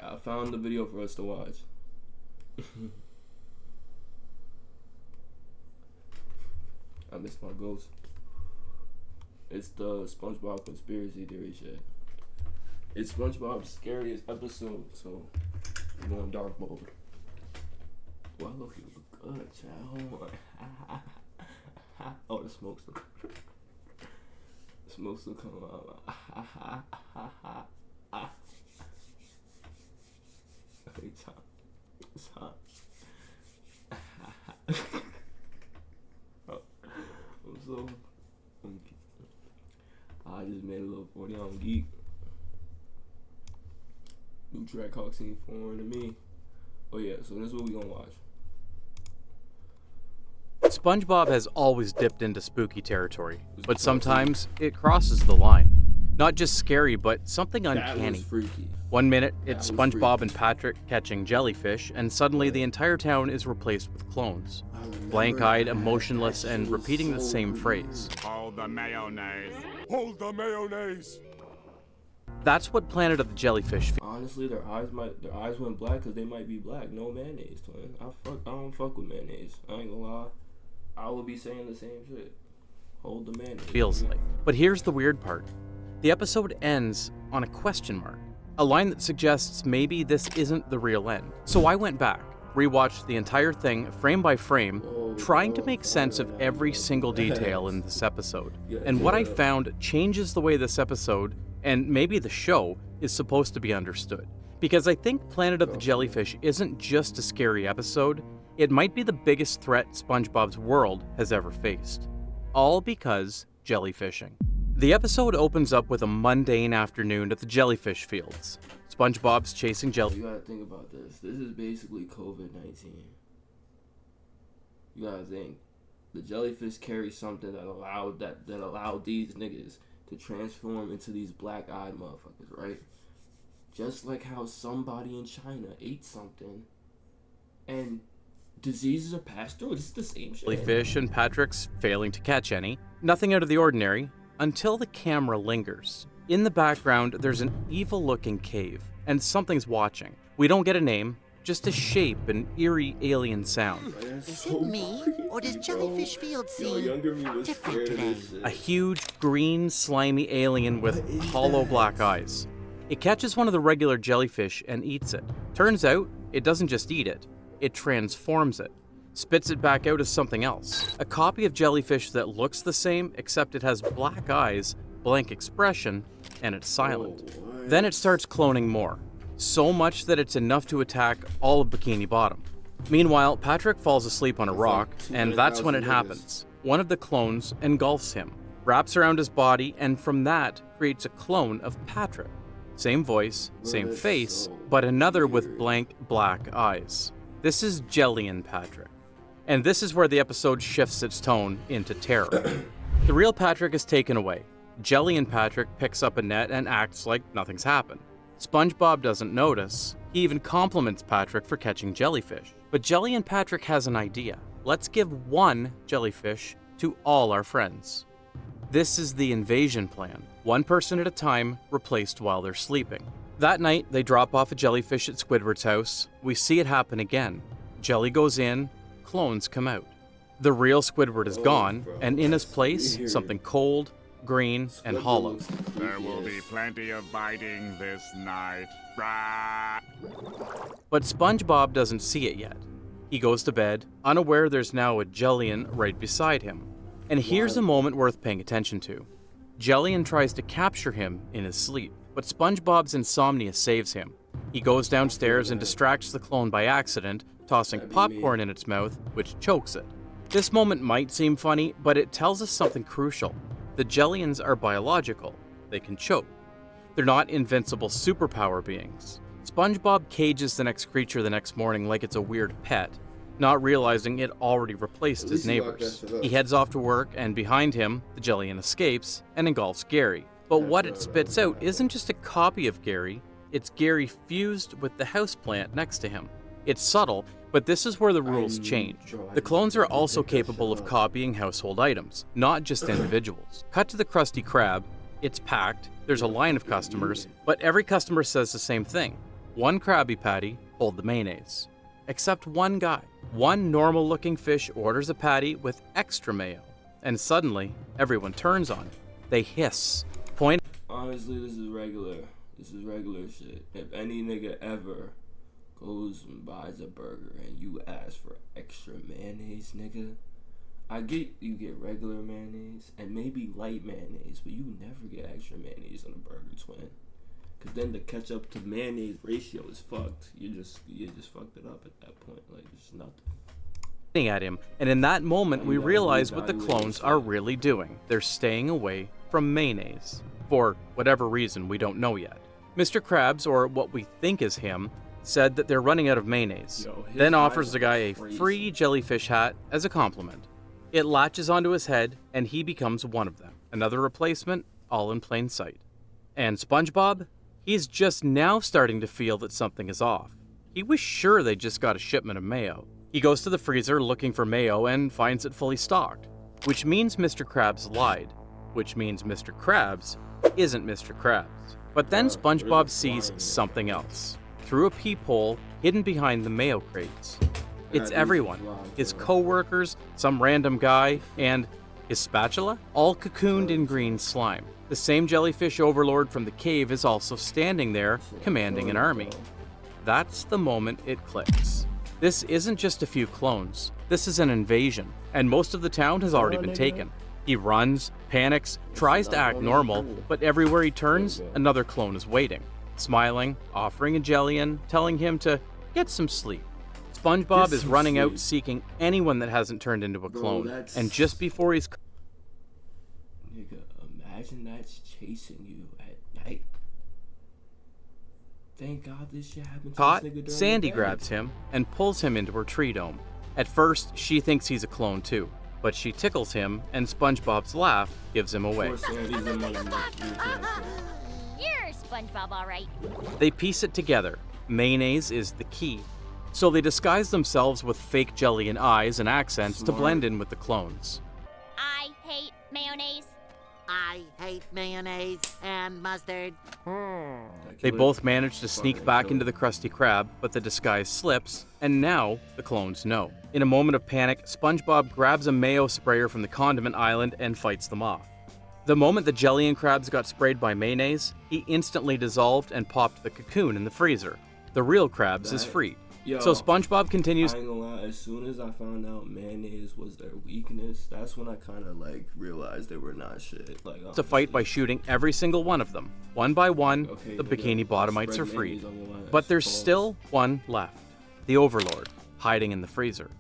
I found the video for us to watch. I missed my ghost. It's the SpongeBob conspiracy theory shit. It's SpongeBob's scariest episode, so we're going dark mode. Well, look, you look good, child. Oh, the smoke's still the smoke's still coming out. It's hot. It's hot. I'm so I just made a little 40 on geek. New track Hawk seemed foreign to me. Oh yeah, so this is what we gonna watch. SpongeBob has always dipped into spooky territory, but sometimes it crosses the line. Not just scary, but something uncanny. That was freaky. 1 minute, it's SpongeBob and Patrick catching jellyfish, and suddenly the entire town is replaced with clones. Blank-eyed, emotionless, and repeating the same phrase. Hold the mayonnaise. Hold the mayonnaise. That's what Planet of the Jellyfish feels. Honestly, their eyes went black because they might be black. No mayonnaise, twin. I don't fuck with mayonnaise. I ain't gonna lie. I will be saying the same shit. Hold the mayonnaise. Feels like. But here's the weird part. The episode ends on a question mark. A line that suggests maybe this isn't the real end. So I went back, rewatched the entire thing frame by frame, trying to make sense of every single detail in this episode. And what I found changes the way this episode, and maybe the show, is supposed to be understood. Because I think Planet of the Jellyfish isn't just a scary episode, it might be the biggest threat SpongeBob's world has ever faced. All because jellyfishing. The episode opens up with a mundane afternoon at the jellyfish fields. SpongeBob's chasing jellyfish. You gotta think about this. This is basically COVID-19. You gotta think. The jellyfish carry something that allowed these niggas to transform into these black-eyed motherfuckers, right? Just like how somebody in China ate something and diseases are passed through. It's the same shit. Jellyfish and Patrick's failing to catch any. Nothing out of the ordinary until the camera lingers. In the background, there's an evil-looking cave, and something's watching. We don't get a name, just a shape and eerie alien sound. Is it me, or does Jellyfish Field seem different today? A huge, green, slimy alien with hollow black eyes. It catches one of the regular jellyfish and eats it. Turns out, it doesn't just eat it, it transforms it. Spits it back out as something else. A copy of jellyfish that looks the same, except it has black eyes, blank expression, and it's silent. Then it starts cloning more. So much that it's enough to attack all of Bikini Bottom. Meanwhile, Patrick falls asleep on a rock, and that's when it happens. One of the clones engulfs him, wraps around his body, and from that creates a clone of Patrick. Same voice, same face, but another with blank black eyes. This is Jelly-and Patrick. And this is where the episode shifts its tone into terror. The real Patrick is taken away. Jelly-and Patrick picks up a net and acts like nothing's happened. SpongeBob doesn't notice. He even compliments Patrick for catching jellyfish. But Jelly-and Patrick has an idea. Let's give one jellyfish to all our friends. This is the invasion plan. One person at a time, replaced while they're sleeping. That night, they drop off a jellyfish at Squidward's house. We see it happen again. Jelly goes in, clones come out. The real Squidward is gone, and in his place, something cold, green, and hollow. There will be plenty of biting this night. Rah! But SpongeBob doesn't see it yet. He goes to bed, unaware there's now a Jellian right beside him. And here's a moment worth paying attention to. Jellian tries to capture him in his sleep, but SpongeBob's insomnia saves him. He goes downstairs and distracts the clone by accident, tossing popcorn in its mouth, which chokes it. This moment might seem funny, but it tells us something crucial. The Jellians are biological. They can choke. They're not invincible superpower beings. SpongeBob cages the next creature the next morning like it's a weird pet, not realizing it already replaced his neighbors. He heads off to work, and behind him, the Jellian escapes and engulfs Gary. But what it spits out isn't just a copy of Gary, it's Gary fused with the houseplant next to him. It's subtle, but this is where the rules change. The clones are also capable of copying household items, not just individuals. Cut to the Krusty Krab. It's packed, there's a line of customers, but every customer says the same thing. one Krabby Patty hold the mayonnaise. Except one guy. One normal-looking fish orders a patty with extra mayo. And suddenly, everyone turns on him. They hiss, point. Honestly, this is regular. This is regular shit. If any nigga ever goes and buys a burger and you ask for extra mayonnaise, nigga, I get you get regular mayonnaise and maybe light mayonnaise, but you never get extra mayonnaise on a burger, twin. Cause then the ketchup to mayonnaise ratio is fucked. You just fucked it up at that point. Like, it's nothing. At him, and in that moment we realize what the clones are really doing. They're staying away from mayonnaise. For whatever reason we don't know yet. Mr. Krabs, or what we think is him, said that they're running out of mayonnaise, then offers the guy a free jellyfish hat as a compliment. It latches onto his head, and he becomes one of them. Another replacement, all in plain sight. And SpongeBob? He's just now starting to feel that something is off. He was sure they just got a shipment of mayo. He goes to the freezer looking for mayo and finds it fully stocked, which means Mr. Krabs lied, which means Mr. Krabs isn't Mr. Krabs. But then SpongeBob sees something else. Through a peephole hidden behind the mayo crates. It's everyone. His co-workers, some random guy, and his spatula, all cocooned in green slime. The same jellyfish overlord from the cave is also standing there, commanding an army. That's the moment it clicks. This isn't just a few clones. This is an invasion, and most of the town has already been taken. He runs, panics, tries to act normal, but everywhere he turns, another clone is waiting, smiling, offering a jelly-in, telling him to get some sleep. SpongeBob is running out seeking anyone that hasn't turned into a clone, and just before he's... Nigga, imagine that's chasing you at night. Thank God this shit happened to caught, this nigga during Sandy the day. grabs him and pulls him into her tree dome. At first, she thinks he's a clone too, but she tickles him, and SpongeBob's laugh gives him away. Poor Sandy's in my You're SpongeBob, all right. They piece it together. Mayonnaise is the key. So they disguise themselves with fake jelly and eyes and accents to blend in with the clones. I hate mayonnaise. I hate mayonnaise and mustard. They both manage to sneak back into the Krusty Krab, but the disguise slips, and now the clones know. In a moment of panic, SpongeBob grabs a mayo sprayer from the condiment island and fights them off. The moment the jelly and crabs got sprayed by mayonnaise, he instantly dissolved and popped the cocoon in the freezer. The real Krabs is free. So SpongeBob continues. I ain't gonna lie, as soon as I found out mayonnaise was their weakness, that's when I kind of like realized they were not shit. Like, to fight by shooting every single one of them. One by one, the Bikini Bottomites are freed. But there's still one left. The Overlord, hiding in the freezer.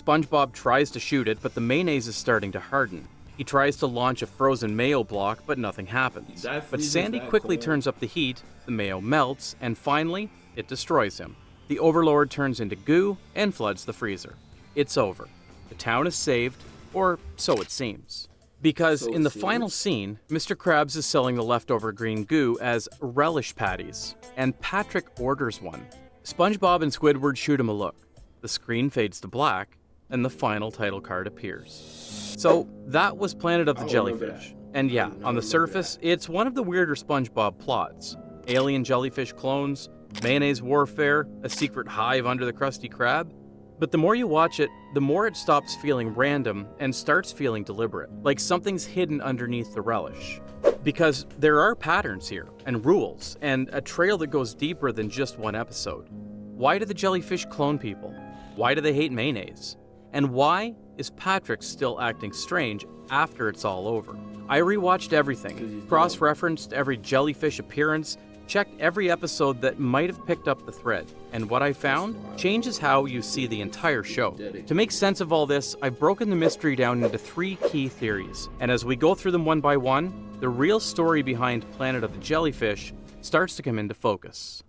SpongeBob tries to shoot it, but the mayonnaise is starting to harden. He tries to launch a frozen mayo block, but nothing happens. But Sandy quickly turns up the heat, the mayo melts, and finally, it destroys him. The Overlord turns into goo and floods the freezer. It's over. The town is saved, or so it seems. Because in the final scene, Mr. Krabs is selling the leftover green goo as relish patties, and Patrick orders one. SpongeBob and Squidward shoot him a look. The screen fades to black, and the final title card appears. So that was Planet of the Jellyfish. And yeah, on the surface, it's one of the weirder SpongeBob plots. Alien jellyfish clones, mayonnaise warfare, a secret hive under the Krusty Krab. But the more you watch it, the more it stops feeling random and starts feeling deliberate, like something's hidden underneath the relish. Because there are patterns here, and rules, and a trail that goes deeper than just one episode. Why do the jellyfish clone people? Why do they hate mayonnaise? And why is Patrick still acting strange after it's all over? I rewatched everything, cross-referenced every jellyfish appearance, checked every episode that might have picked up the thread, and what I found changes how you see the entire show. To make sense of all this, I've broken the mystery down into 3 key theories, and as we go through them one by one, the real story behind Planet of the Jellyfish starts to come into focus.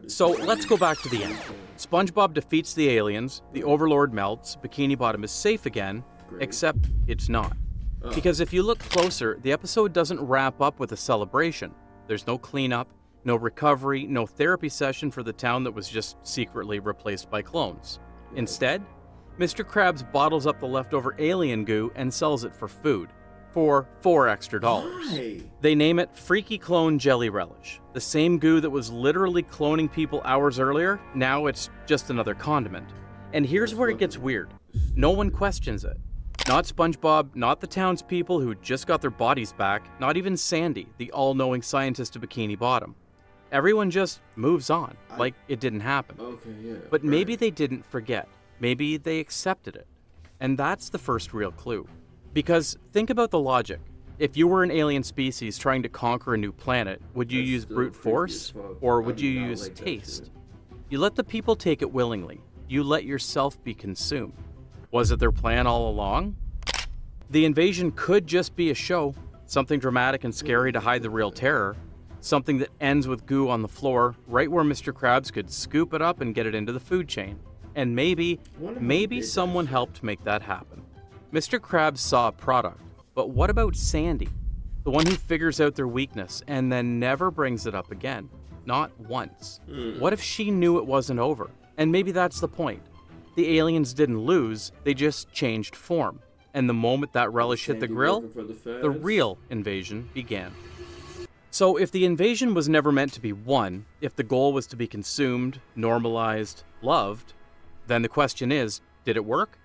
So let's go back to the end. SpongeBob defeats the aliens, the Overlord melts, Bikini Bottom is safe again, except it's not. Because if you look closer, the episode doesn't wrap up with a celebration. There's no cleanup, no recovery, no therapy session for the town that was just secretly replaced by clones. Instead, Mr. Krabs bottles up the leftover alien goo and sells it for food. for $4 extra. Why? They name it Freaky Clone Jelly Relish. The same goo that was literally cloning people hours earlier, now it's just another condiment. And here's where it gets weird. No one questions it. Not SpongeBob, not the townspeople who just got their bodies back, not even Sandy, the all-knowing scientist of Bikini Bottom. Everyone just moves on, like it didn't happen. Okay, yeah. But maybe they didn't forget. Maybe they accepted it. And that's the first real clue. Because think about the logic. If you were an alien species trying to conquer a new planet, would you use brute force? Or would you use taste? You let the people take it willingly. You let yourself be consumed. Was it their plan all along? The invasion could just be a show, something dramatic and scary to hide the real terror, something that ends with goo on the floor, right where Mr. Krabs could scoop it up and get it into the food chain. And maybe someone helped make that happen. Mr. Krabs saw a product, but what about Sandy? The one who figures out their weakness and then never brings it up again. Not once. What if she knew it wasn't over? And maybe that's the point. The aliens didn't lose, they just changed form. And the moment that relish hit the grill, the real invasion began. So if the invasion was never meant to be won, if the goal was to be consumed, normalized, loved, then the question is, did it work?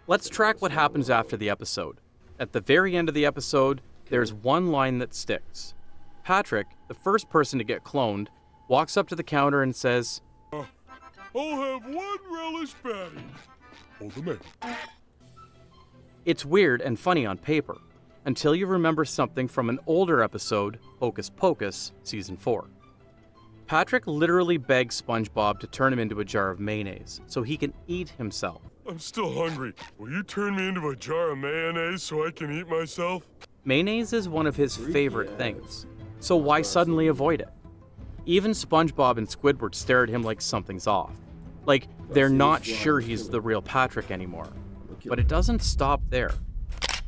Let's track what happens after the episode. At the very end of the episode, there's one line that sticks. Patrick, the first person to get cloned, walks up to the counter and says, I'll have one relish patty. Hold them in. It's weird and funny on paper, until you remember something from an older episode, Hocus Pocus, Season 4. Patrick literally begs SpongeBob to turn him into a jar of mayonnaise so he can eat himself. I'm still hungry. Will you turn me into a jar of mayonnaise so I can eat myself? Mayonnaise is one of his favorite things, so why suddenly avoid it? Even SpongeBob and Squidward stare at him like something's off. Like, they're not sure he's the real Patrick anymore. But it doesn't stop there.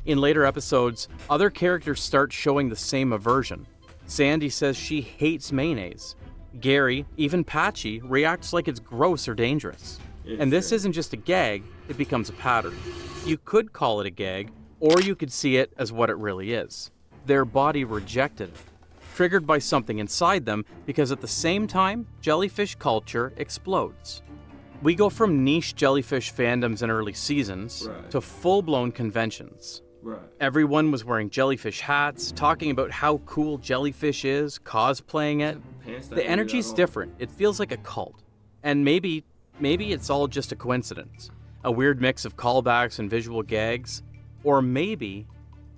In later episodes, other characters start showing the same aversion. Sandy says she hates mayonnaise. Gary, even Patchy, reacts like it's gross or dangerous. And this isn't just a gag, it becomes a pattern. You could call it a gag, or you could see it as what it really is. Their body rejected it, triggered by something inside them, because at the same time, jellyfish culture explodes. We go from niche jellyfish fandoms in early seasons to full-blown conventions. Everyone was wearing jellyfish hats, talking about how cool jellyfish is, cosplaying it. The energy's different. It feels like a cult. And maybe it's all just a coincidence. A weird mix of callbacks and visual gags. Or maybe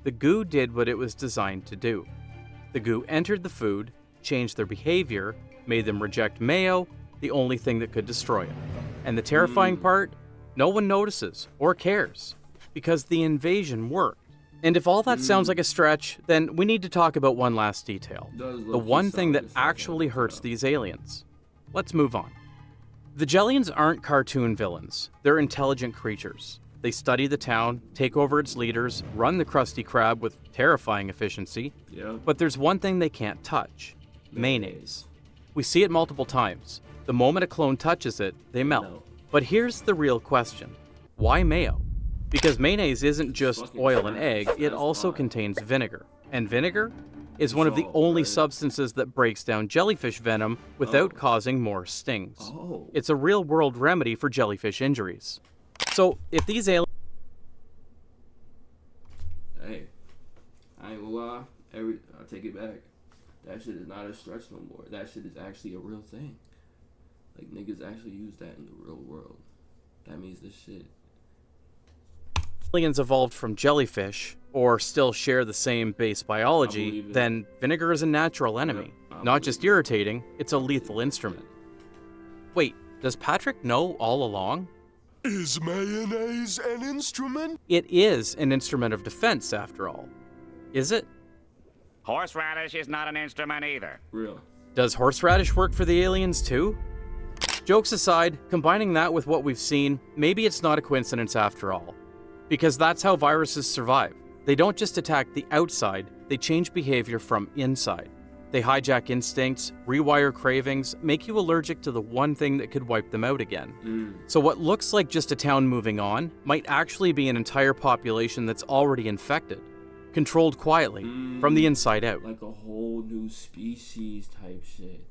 the goo did what it was designed to do. The goo entered the food, changed their behavior, made them reject mayo, the only thing that could destroy it. And the terrifying part, no one notices or cares, because the invasion worked. And if all that sounds like a stretch, then we need to talk about one last detail. The one thing that actually hurts these aliens. Let's move on. The Jellians aren't cartoon villains. They're intelligent creatures. They study the town, take over its leaders, run the Krusty Krab with terrifying efficiency. But there's one thing they can't touch. Mayonnaise. We see it multiple times. The moment a clone touches it, they melt. But here's the real question. Why mayo? Because mayonnaise isn't just oil and egg, it also contains vinegar. And vinegar is one of the only substances that breaks down jellyfish venom without causing more stings. It's a real-world remedy for jellyfish injuries. So, if these aliens... Hey, I ain't gonna lie, I take it back. That shit is not a stretch no more. That shit is actually a real thing. Like, niggas actually use that in the real world. That means this shit. Aliens evolved from jellyfish, or still share the same base biology, then vinegar is a natural enemy. Not just irritating, it's a lethal instrument. Wait, does Patrick know all along? Is mayonnaise an instrument? It is an instrument of defense, after all. Is it? Horseradish is not an instrument either. Real. Does horseradish work for the aliens too? Jokes aside, combining that with what we've seen, maybe it's not a coincidence after all. Because that's how viruses survive. They don't just attack the outside, they change behavior from inside. They hijack instincts, rewire cravings, make you allergic to the one thing that could wipe them out again. So what looks like just a town moving on might actually be an entire population that's already infected. controlled quietly from the inside out. Like a whole new species type shit.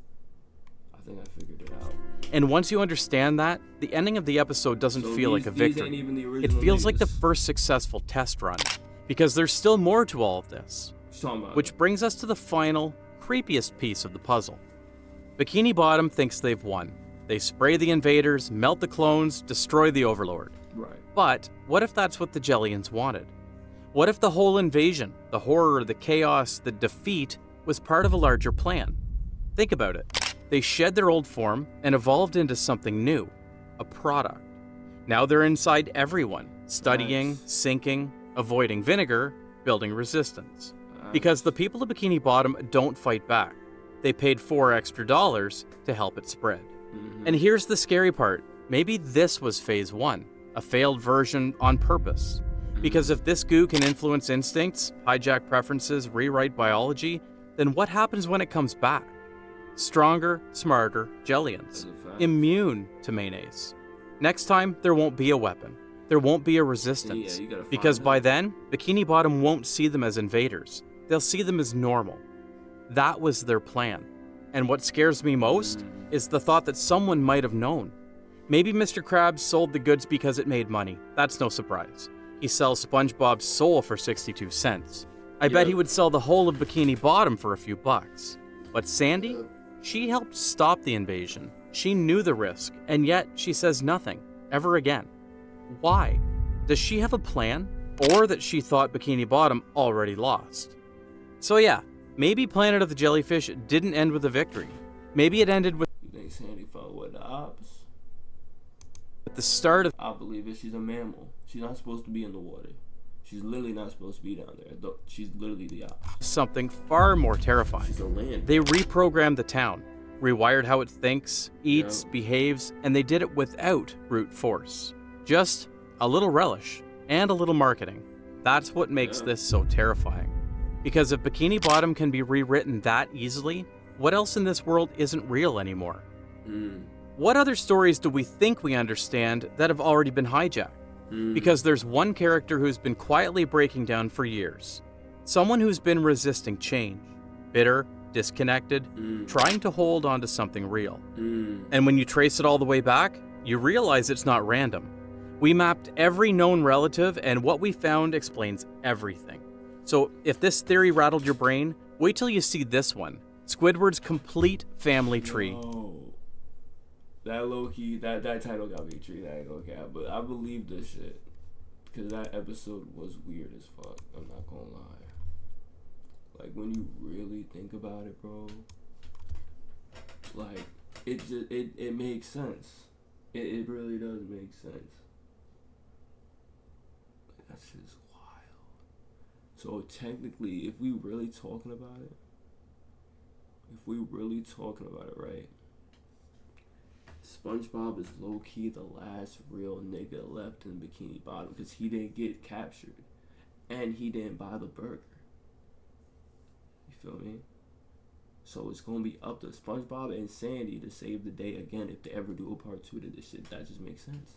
I think I figured it out. And once you understand that, the ending of the episode doesn't feel like a victory. These ain't even the It original feels like the niggas. first successful test run, because there's still more to all of this. Which brings us to the final, creepiest piece of the puzzle. Bikini Bottom thinks they've won. They spray the invaders, melt the clones, destroy the Overlord. Right. But what if that's what the Jellians wanted? What if the whole invasion, the horror, the chaos, the defeat, was part of a larger plan? Think about it. They shed their old form and evolved into something new, a product. Now they're inside everyone, studying, sinking, avoiding vinegar, building resistance. Because the people of Bikini Bottom don't fight back. They paid $4 extra to help it spread. And here's the scary part. Maybe this was phase 1, a failed version on purpose. Because if this goo can influence instincts, hijack preferences, rewrite biology, then what happens when it comes back? Stronger, smarter Jellians, immune to mayonnaise. Next time, there won't be a weapon. There won't be a resistance. Because by then, Bikini Bottom won't see them as invaders. They'll see them as normal. That was their plan. And what scares me most is the thought that someone might have known. Maybe Mr. Krabs sold the goods because it made money. That's no surprise. He sells SpongeBob's soul for 62 cents. I bet he would sell the whole of Bikini Bottom for a few bucks. But Sandy? She helped stop the invasion. She knew the risk, and yet she says nothing, ever again. Why? Does she have a plan? Or that she thought Bikini Bottom already lost? So yeah, maybe Planet of the Jellyfish didn't end with a victory. Maybe it ended with... You think Sandy fought with the ops? At the start of... I believe it. She's a mammal. She's not supposed to be in the water. She's literally not supposed to be down there. She's literally the ops. Something far more terrifying. She's a land. They reprogrammed the town, rewired how it thinks, eats, behaves, and they did it without brute force. Just a little relish and a little marketing. That's what makes this so terrifying. Because if Bikini Bottom can be rewritten that easily, what else in this world isn't real anymore? What other stories do we think we understand that have already been hijacked? Because there's one character who's been quietly breaking down for years. Someone who's been resisting change. Bitter, disconnected, trying to hold on to something real. And when you trace it all the way back, you realize it's not random. We mapped every known relative, and what we found explains everything. So if this theory rattled your brain, wait till you see this one. Squidward's complete family tree. Yo, that low-key, that title got me intrigued. I ain't gonna cap, but I believe this shit. Because that episode was weird as fuck. I'm not gonna lie. Like, when you really think about it, bro, like, it makes sense. It really does make sense. That shit is wild. So technically, if we really talking about it, right? SpongeBob is low-key the last real nigga left in Bikini Bottom because he didn't get captured and he didn't buy the burger. You feel me? So it's gonna be up to SpongeBob and Sandy to save the day again if they ever do a part 2 to this shit. That just makes sense.